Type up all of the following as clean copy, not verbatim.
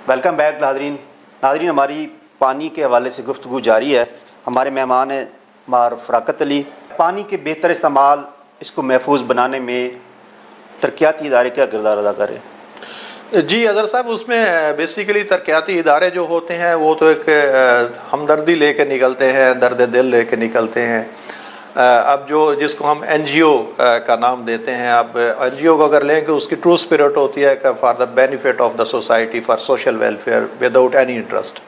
Welcome back Nadreen. हमारी पानी के हवाले से गुफ्तगू जारी है। हमारे मेहमान हैं मार फ़राकत अली। पानी के बेहतर इस्तेमाल, इसको महफूज बनाने में तरक्याती इदारे क्या किरदार अदा करें? जी अदर साहब, उसमें बेसिकली तरक्याती इदारे जो होते हैं वो तो एक हमदर्दी लेके निकलते हैं, दर्द दिल लेके निकलते हैं। अब जो जिसको हम NGO का नाम देते हैं, अब NGO को अगर लेंगे उसकी ट्रू स्पिरिट होती है कि for the benefit of the society, for social welfare without any interest.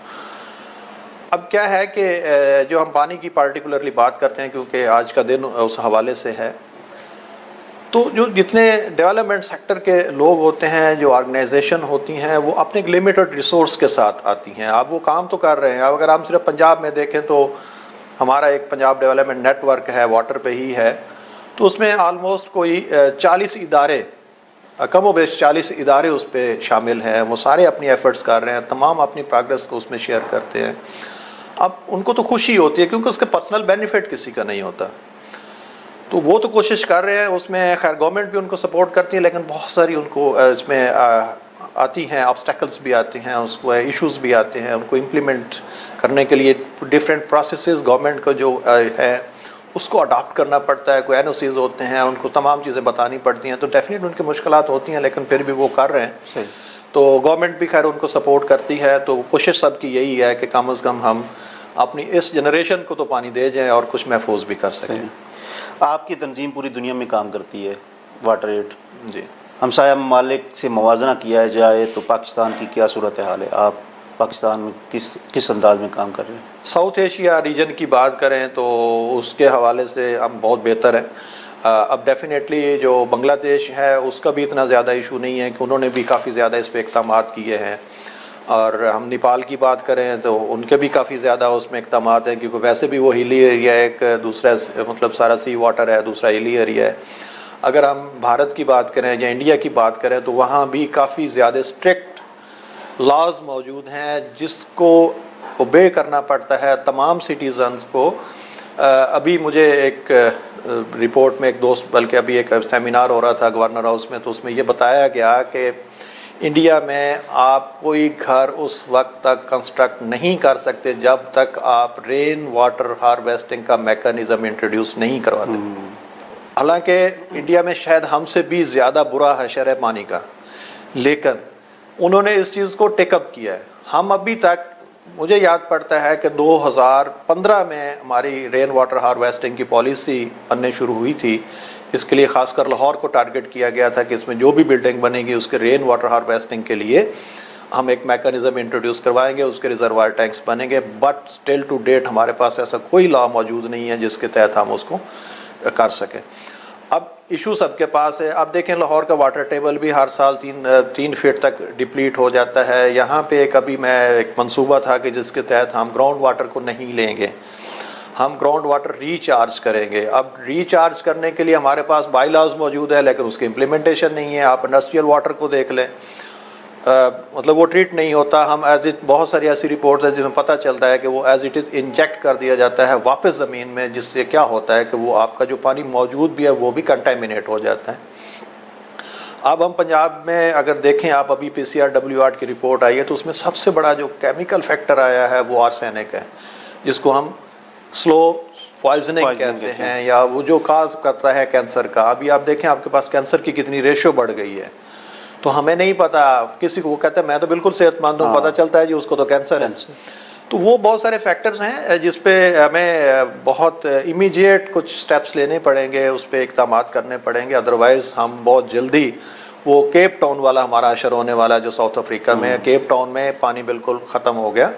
अब क्या है कि जो हम पानी की पार्टिकुलरली बात करते हैं, क्योंकि आज का दिन उस हवाले से है, तो जो जितने डेवलपमेंट सेक्टर के लोग होते हैं, जो ऑर्गेनाइजेशन होती हैं, वो अपने एक लिमिटेड रिसोर्स के साथ आती हैं। अब वो काम तो कर रहे हैं। अब अगर हम सिर्फ पंजाब में देखें तो हमारा एक पंजाब डेवलपमेंट नेटवर्क है, वाटर पे ही है, तो उसमें आलमोस्ट कोई 40 इदारे, कम व बेश 40 इदारे उस पर शामिल हैं। वो सारे अपनी एफर्ट्स कर रहे हैं, तमाम अपनी प्रोग्रेस को उसमें शेयर करते हैं। अब उनको तो खुशी होती है क्योंकि उसका पर्सनल बेनिफिट किसी का नहीं होता, तो वो तो कोशिश कर रहे हैं उसमें। खैर गवर्नमेंट भी उनको सपोर्ट करती है, लेकिन बहुत सारी उनको इसमें आती हैं, ऑब्स्टेकल्स भी आते हैं, उसको इश्यूज भी आते हैं। उनको इम्प्लीमेंट करने के लिए डिफरेंट प्रोसेसेस गवर्नमेंट को जो है उसको अडॉप्ट करना पड़ता है। कोई NOCs होते हैं, उनको तमाम चीज़ें बतानी पड़ती हैं, तो डेफिनेट उनकी मुश्किलात होती हैं, लेकिन फिर भी वो कर रहे हैं। तो गवर्नमेंट भी खैर उनको सपोर्ट करती है। तो कोशिश सबकी यही है कि कम अज़ कम हम अपनी इस जनरेशन को तो पानी दे जाएँ और कुछ महफूज भी कर सकें। आपकी तंजीम पूरी दुनिया में काम करती है, वाटर एड। जी, हमसाया ममालिक से मवाजना किया जाए तो पाकिस्तान की क्या सूरत हाल है? आप पाकिस्तान में किस अंदाज में काम कर रहे हैं? साउथ एशिया रीजन की बात करें तो उसके हवाले से हम बहुत बेहतर हैं। अब डेफिनेटली जो बांग्लादेश है उसका भी इतना ज़्यादा इशू नहीं है कि उन्होंने भी काफ़ी ज़्यादा इस पर इक़दामात किए हैं। और हम नेपाल की बात करें तो उनके भी काफ़ी ज़्यादा उसमें इक़दामात हैं, क्योंकि वैसे भी वो हिली एरिया है, एक दूसरा मतलब सारा सी वाटर है, दूसरा हिली एरिया है। अगर हम भारत की बात करें या इंडिया की बात करें तो वहाँ भी काफ़ी ज़्यादा स्ट्रिक्ट लॉज मौजूद हैं जिसको ओबे करना पड़ता है तमाम सिटीज़न्स को। अभी मुझे एक रिपोर्ट में एक दोस्त, बल्कि अभी एक सेमिनार हो रहा था गवर्नर हाउस में, तो उसमें ये बताया गया कि इंडिया में आप कोई घर उस वक्त तक कंस्ट्रक्ट नहीं कर सकते जब तक आप रेन वाटर हार्वेस्टिंग का मैकेनिज़्म इंट्रोड्यूस नहीं करवाते। हालांकि इंडिया में शायद हमसे भी ज़्यादा बुरा हशर है पानी का, लेकिन उन्होंने इस चीज़ को टेकअप किया है। हम अभी तक, मुझे याद पड़ता है कि 2015 में हमारी रेन वाटर हार्वेस्टिंग की पॉलिसी बनने शुरू हुई थी। इसके लिए ख़ासकर लाहौर को टारगेट किया गया था कि इसमें जो भी बिल्डिंग बनेगी उसके रेन वाटर हार्वेस्टिंग के लिए हम एक मैकेनिज़्म इंट्रोड्यूस करवाएंगे, उसके रिजर्वायर टैंक्स बनेंगे। बट स्टिल टू डेट हमारे पास ऐसा कोई लॉ मौजूद नहीं है जिसके तहत हम उसको कर सकें। अब इशू सबके पास है। अब देखें लाहौर का वाटर टेबल भी हर साल 3 फीट तक डिप्लीट हो जाता है। यहाँ पे एक मंसूबा था कि जिसके तहत हम ग्राउंड वाटर को नहीं लेंगे, हम ग्राउंड वाटर रिचार्ज करेंगे। अब रिचार्ज करने के लिए हमारे पास बाईलॉज मौजूद है, लेकिन उसकी इम्प्लीमेंटेशन नहीं है। आप इंडस्ट्रियल वाटर को देख लें, मतलब वो ट्रीट नहीं होता। हम एज इट, बहुत सारी ऐसी रिपोर्ट्स हैं जिसमें पता चलता है कि वो एज इट इज़ इंजेक्ट कर दिया जाता है वापस ज़मीन में, जिससे क्या होता है कि वो आपका जो पानी मौजूद भी है वो भी कंटेमिनेट हो जाता है। अब हम पंजाब में अगर देखें, आप अभी PCR WR की रिपोर्ट आई है तो उसमें सबसे बड़ा जो केमिकल फैक्टर आया है वो आर्सेनिक है, जिसको हम स्लो पॉइजनिंग कहते हैं, या वो जो काज करता है कैंसर का। अभी आप देखें आपके पास कैंसर की कितनी रेशो बढ़ गई है, तो हमें नहीं पता। किसी को वो कहता है मैं तो बिल्कुल सेहतमंद हूँ, पता चलता है जी उसको तो कैंसर है। तो वो बहुत सारे फैक्टर्स हैं जिस पे हमें बहुत इमीडिएट कुछ स्टेप्स लेने पड़ेंगे, उस पर इक़दामात करने पड़ेंगे। अदरवाइज़ हम बहुत जल्दी वो केप टाउन वाला हमारा अशर होने वाला जो साउथ अफ्रीका में, केप टाउन में पानी बिल्कुल ख़त्म हो गया।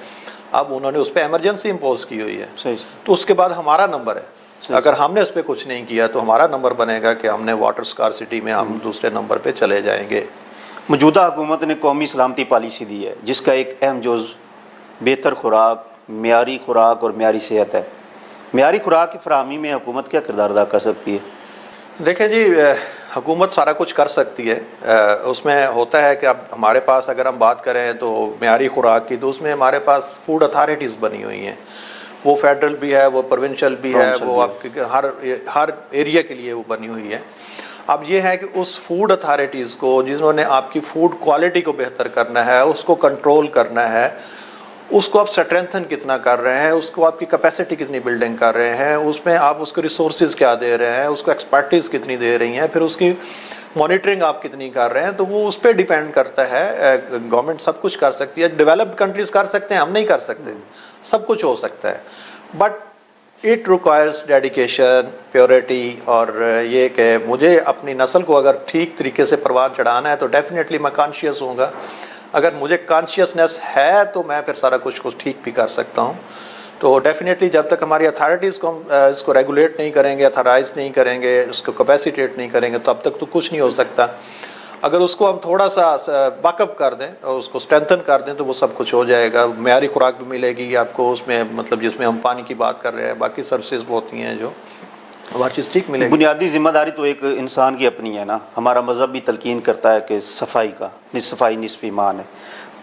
अब उन्होंने उस पर एमरजेंसी इम्पोज की हुई है। सही। तो उसके बाद हमारा नंबर है। अगर हमने उस पर कुछ नहीं किया तो हमारा नंबर बनेगा कि हमने वाटर स्कार्सिटी में हम दूसरे नंबर पे चले जाएंगे। मौजूदा हुकूमत ने कौमी सलामती पॉलिसी दी है जिसका एक अहम जुज़ बेहतर खुराक, मेयारी खुराक और मेयारी सेहत है। मेयारी खुराक की फराहमी में हुकूमत क्या किरदार अदा कर सकती है? देखें जी, हुकूमत सारा कुछ कर सकती है। उसमें होता है कि अब हमारे पास अगर हम बात करें तो मेयारी खुराक की, तो उसमें हमारे पास फूड अथॉरिटीज़ बनी हुई हैं। वो फेडरल भी है, वो प्रोविंशियल भी है, वो आपके हर एरिया के लिए वो बनी हुई है। अब ये है कि उस फूड अथॉरिटीज़ को जिन्होंने आपकी फूड क्वालिटी को बेहतर करना है, उसको कंट्रोल करना है, उसको आप स्ट्रेंथन कितना कर रहे हैं, उसको आपकी कैपेसिटी कितनी बिल्डिंग कर रहे हैं, उसमें आप उसको रिसोर्सेज क्या दे रहे हैं, उसको एक्सपर्टीज़ कितनी दे रही हैं, फिर उसकी मॉनिटरिंग आप कितनी कर रहे हैं, तो वो उस पर डिपेंड करता है। गवर्नमेंट सब कुछ कर सकती है, डेवलप्ड कंट्रीज़ कर सकते हैं, हम नहीं कर सकते, सब कुछ हो सकता है, but it requires dedication, purity, और ये कि मुझे अपनी नस्ल को अगर ठीक तरीके से परवान चढ़ाना है तो डेफिनेटली मैं कॉन्शियस हूँगा। अगर मुझे कॉन्शियसनेस है तो मैं फिर सारा कुछ ठीक भी कर सकता हूँ। तो डेफिनेटली जब तक हमारी अथॉरिटीज़ को इसको रेगुलेट नहीं करेंगे, अथॉराइज नहीं करेंगे, उसको कैपेसिटेट नहीं करेंगे, तब तक तो कुछ नहीं हो सकता। अगर उसको हम थोड़ा सा बैकअप कर दें और उसको स्ट्रेंथन कर दें तो वो सब कुछ हो जाएगा। मेयारी खुराक भी मिलेगी आपको उसमें, मतलब जिसमें हम पानी की बात कर रहे हैं, बाकी सर्विसेज बहुत ही हैं जो हर चीज़ ठीक मिलेगी। बुनियादी जिम्मेदारी तो एक इंसान की अपनी है ना। हमारा मज़हब भी तलकीन करता है कि सफाई का सफाई निस्फ़ ईमान है।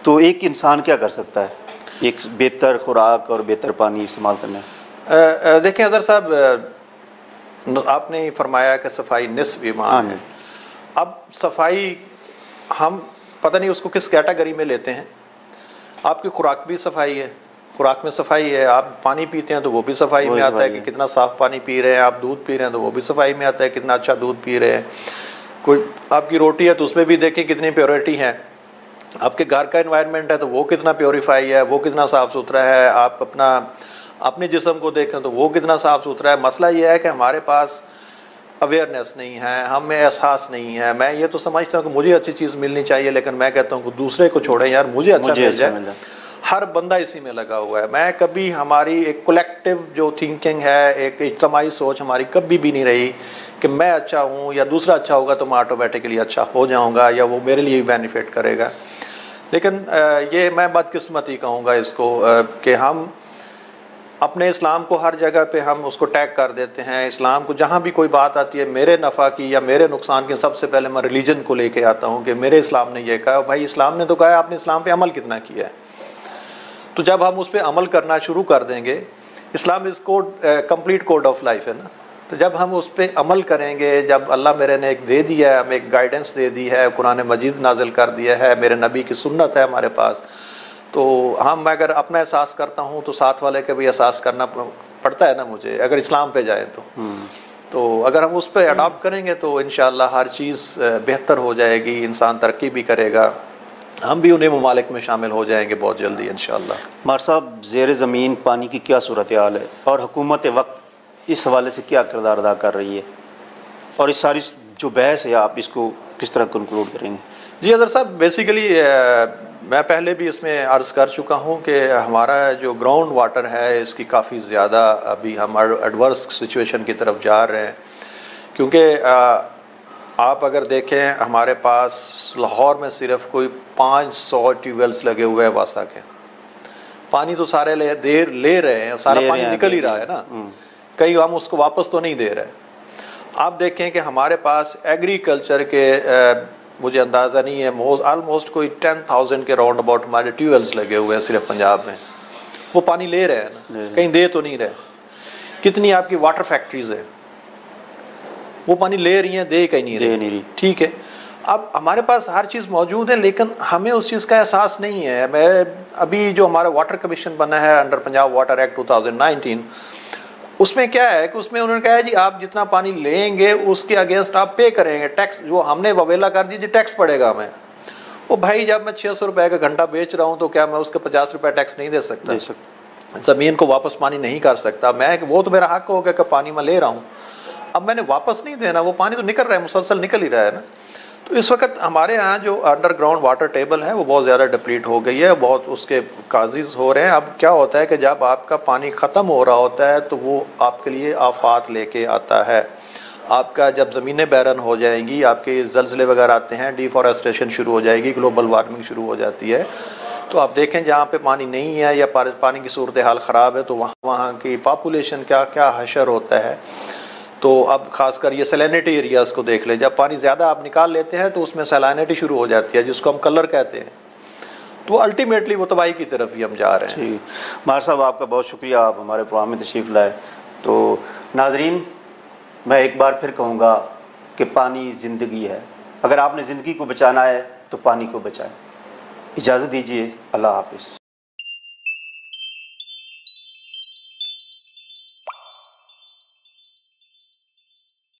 तो एक इंसान क्या कर सकता है एक बेहतर खुराक और बेहतर पानी इस्तेमाल करने? देखें अदर साहब, आपने फरमाया कि सफाई निस्फ़ ईमान है। अब सफाई हम पता नहीं उसको किस कैटेगरी में लेते हैं। आपकी खुराक भी सफाई है, खुराक में सफाई है। आप पानी पीते हैं तो वो भी सफाई में आता है कि कितना साफ़ पानी पी रहे हैं। आप दूध पी रहे हैं तो वो भी सफाई में आता है कितना अच्छा दूध पी रहे हैं। कोई आपकी रोटी है तो उसमें भी देखें कितनी प्योरिटी है। आपके घर का एनवायरनमेंट है तो वो कितना प्योरीफाई है, वो कितना साफ़ सुथरा है। आप अपने जिस्म को देखें तो वो कितना साफ़ सुथरा है। मसला ये है कि हमारे पास अवेयरनेस नहीं है, हमें एहसास नहीं है। मैं ये तो समझता हूँ कि मुझे अच्छी चीज़ मिलनी चाहिए, लेकिन मैं कहता हूँ कि दूसरे को छोड़ें यार, मुझे अच्छा मिल जाए। हर बंदा इसी में लगा हुआ है। मैं कभी हमारी एक कलेक्टिव जो थिंकिंग है, एक इज्तिमाई सोच हमारी कभी भी नहीं रही कि मैं अच्छा हूँ या दूसरा अच्छा होगा तो मैं ऑटोमेटिकली अच्छा हो जाऊँगा या वो मेरे लिए बेनिफिट करेगा। लेकिन ये मैं बदकिस्मती कहूँगा इसको कि हम अपने इस्लाम को हर जगह पे हम उसको टैग कर देते हैं। इस्लाम को जहाँ भी कोई बात आती है मेरे नफ़ा की या मेरे नुकसान की, सबसे पहले मैं रिलीजन को लेके आता हूँ कि मेरे इस्लाम ने ये कहा। भाई इस्लाम ने तो कहा, आपने इस्लाम पे अमल कितना किया है? तो जब हम उस पर अमल करना शुरू कर देंगे, Islam is code complete code of life है ना। तो जब हम उस पर अमल करेंगे, जब अल्लाह मेरे ने एक दे दिया है, हमें एक गाइडेंस दे दी है, कुरान मजीद नाजिल कर दिया है, मेरे नबी की सुन्नत है हमारे पास, तो हम अगर अपना एहसास करता हूँ तो साथ वाले का भी एहसास करना पड़ता है ना मुझे, अगर इस्लाम पे जाए तो अगर हम उस पर अडॉप्ट करेंगे तो इंशाअल्लाह हर चीज़ बेहतर हो जाएगी, इंसान तरक्की भी करेगा, हम भी उन्हीं ममालिक में शामिल हो जाएंगे बहुत जल्दी इंशाअल्लाह। मार साहब, ज़ेर ज़मीन पानी की क्या सूरत हाल है और हुकूमत वक्त इस हवाले से क्या किरदार अदा कर रही है, और इस सारी जो बहस है आप इसको किस तरह कंक्लूड करेंगे? जी अदर साहब, बेसिकली मैं पहले भी इसमें अर्ज़ कर चुका हूँ कि हमारा जो ग्राउंड वाटर है इसकी काफ़ी ज़्यादा अभी हम एडवर्स सिचुएशन की तरफ जा रहे हैं। क्योंकि आप अगर देखें हमारे पास लाहौर में सिर्फ कोई 500 ट्यूबवेल्स लगे हुए हैं वासा के। पानी तो सारे ले रहे हैं, सारा पानी निकल ही रहा है ना, कहीं हम उसको वापस तो नहीं दे रहे। आप देखें कि हमारे पास एग्रीकल्चर के मुझे अंदाज़ा नहीं है, ऑलमोस्ट कोई 10,000 के राउंड अबाउट हमारे ट्यूबवेल्स लगे हुए हैं सिर्फ पंजाब में। वो पानी ले रहे हैं ना, कहीं दे तो नहीं रहे। कितनी आपकी वाटर फैक्ट्रीज है, वो पानी ले रही हैं, दे कहीं नहीं रही। ठीक है, अब हमारे पास हर चीज़ मौजूद है लेकिन हमें उस चीज़ का एहसास नहीं है। मैं अभी जो हमारा वाटर कमीशन बना है अंडर पंजाब वाटर एक्ट 2019, उसमें क्या है कि उसमें उन्होंने कहा है जी आप जितना पानी लेंगे उसके अगेंस्ट आप पे करेंगे टैक्स। जो हमने ववेला कर दी जी टैक्स पड़ेगा हमें। वो भाई जब मैं 600 रुपये का घंटा बेच रहा हूँ तो क्या मैं उसके 50 रुपये टैक्स नहीं दे सकता? ज़मीन को वापस पानी नहीं कर सकता मैं? वो तो मेरा हक हो गया कि पानी मैं ले रहा हूँ, अब मैंने वापस नहीं देना, वो पानी तो निकल रहा है, मुसलसल निकल ही रहा है ना। तो इस वक्त हमारे यहाँ जो अंडरग्राउंड वाटर टेबल है वो बहुत ज़्यादा डिप्लीट हो गई है, बहुत उसके काजिज़ हो रहे हैं। अब क्या होता है कि जब आपका पानी ख़त्म हो रहा होता है तो वो आपके लिए आफात लेके आता है। आपका जब ज़मीनें बैरन हो जाएंगी, आपके ज़लज़ले वगैरह आते हैं, डिफॉरेस्टेशन शुरू हो जाएगी, ग्लोबल वार्मिंग शुरू हो जाती है। तो आप देखें जहाँ पे पानी नहीं है या पानी की सूरत हाल ख़राब है तो वहाँ की पॉपुलेशन क्या हशर होता है। तो अब ख़ासकर ये सैलिनिटी एरियाज़ को देख लें, जब पानी ज़्यादा आप निकाल लेते हैं तो उसमें सैलिनिटी शुरू हो जाती है जिसको हम कलर कहते हैं। तो अल्टीमेटली वो तबाही की तरफ ही हम जा रहे हैं। मार साहब आपका बहुत शुक्रिया, आप हमारे प्रोग्राम में तशरीफ़ लाए। तो नाजरीन, मैं एक बार फिर कहूँगा कि पानी ज़िंदगी है। अगर आपने ज़िंदगी को बचाना है तो पानी को बचाएं। इजाज़त दीजिए, अल्लाह हाफ़िज़।